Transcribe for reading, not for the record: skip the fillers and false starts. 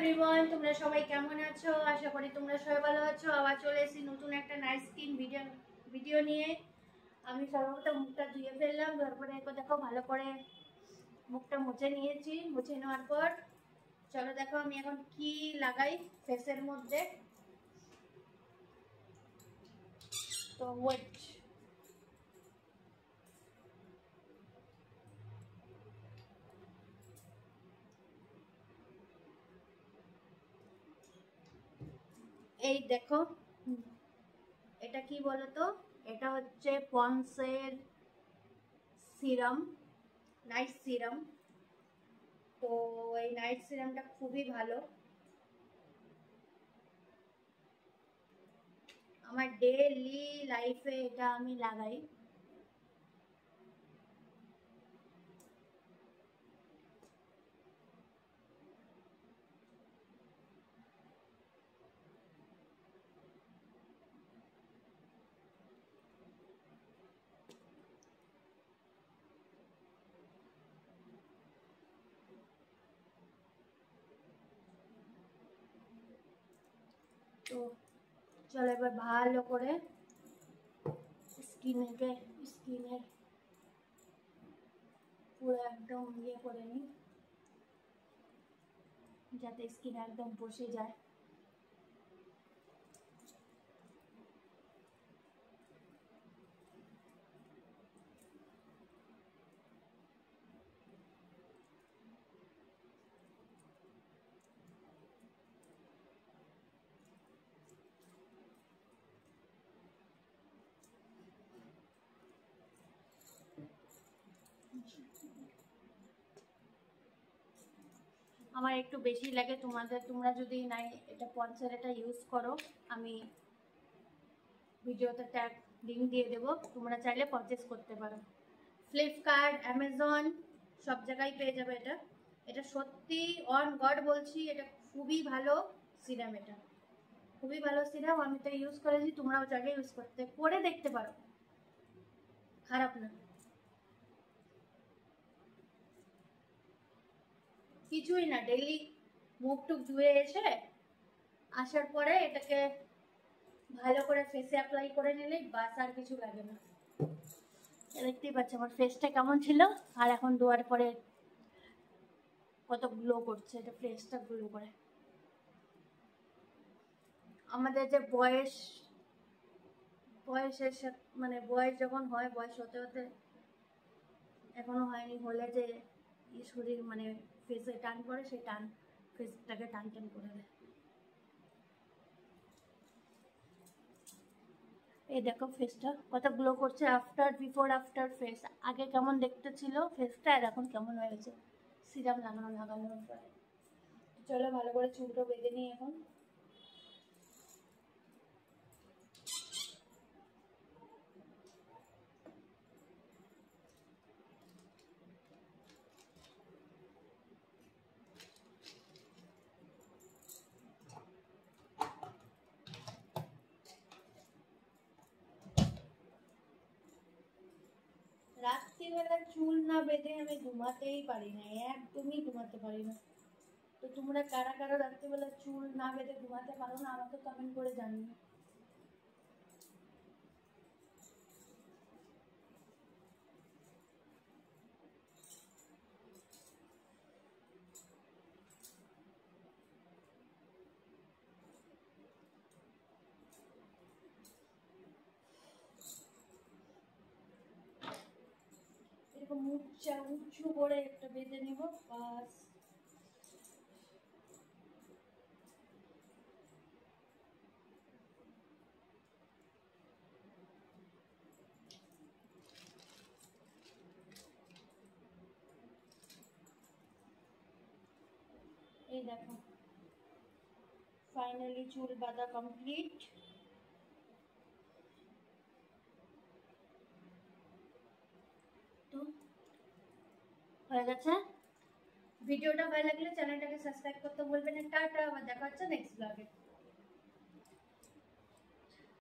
Everyone, তোমরা সবাই কেমন আছো? আশা করি তোমরা সবাই ভালো আছো। আবার চলে এসেছি নতুন একটা নাইট স্কিন ভিডিও নিয়ে। আমি সর্বপ্রথম মুখটা ধুয়ে ফেললাম, তারপরে দেখো ভালো করে মুখটা মুছে নিয়েছি। মুছে নেওয়ার পর চলো দেখো আমি এখন কি লাগাই ফেসের মধ্যে। তো ওয়েট, এই দেখো এটা কি বলতো, এটা হচ্ছে পন্সের সিরাম, নাইট সিরাম। তো এই নাইট সিরামটা খুবই ভালো, আমার ডেইলি লাইফে এটা আমি লাগাই। তো চলো এবার ভালো করে স্কিনের পুরো একদম ইয়ে করে নিই, যাতে স্কিন একদম বসে যায়। আমার একটু বেশি লাগে, তোমরা যদি নাই এটা পন্সের এটা ইউজ করো, আমি ভিডিওতে ট্যাগ লিঙ্ক দিয়ে দেবো, তোমরা চাইলে পারচেস করতে পারো। ফ্লিপকার্ট, অ্যামাজন সব জায়গায় পেয়ে যাবে এটা। এটা সত্যি অন গড বলছি, এটা খুবই ভালো সিরাম, এটা খুবই ভালো সিরাম। আমি তো ইউজ করেছি, তোমরাও চাইলে ইউজ করে দেখতে পারো, খারাপ না। কিছুই না, ডেইলি মুখ টুক ধুয়ে এসে আসার পরে এটাকে ভালো করে ফেসে অ্যাপ্লাই করে নিলেই বাস, আর কিছু লাগে না। দেখতেই পাচ্ছ আমার ফেসটা কেমন ছিল, আর এখন ধোয়ার পরে কত গ্লো করছে, এটা ফেসটা গ্লো করে। আমাদের যে বয়সের সাথে মানে বয়স যখন হয়, বয়স হতে হতে এখনো হয়নি, হলে যে শরীর মানে ফেসে টান পড়ে, সেই টান ফেসটাকে টান টান করে দেয়। এই দেখো ফেসটা কত গ্লো করছে, আফটার বিফোর আফটার ফেস। আগে কেমন দেখতে ছিল ফেসটা, আর এখন কেমন হয়েছে সিরাম লাগানোর পরে। চলো ভালো করে চুলটা বেঁধে নিই এখন। রাত্রিবেলা চুল না বেঁধে আমি ঘুমাতেই পারি না, একদমই ঘুমাতে পারি না। তো তোমরা কারা কারা রাত্রিবেলা চুল না বেঁধে ঘুমাতে পারো না, আমাকে কমেন্ট করে জানিও। এরকম উঁচু করে একটা বেঁধে নিব, বাস। এই দেখো ফাইনালি চুল বাঁধা কমপ্লিট। তো হয়ে গেছে। ভিডিওটা ভালো লাগলে চ্যানেলটাকে সাবস্ক্রাইব করতে বলবেন না। টাটা, আবার দেখা হচ্ছে নেক্সট ব্লগে।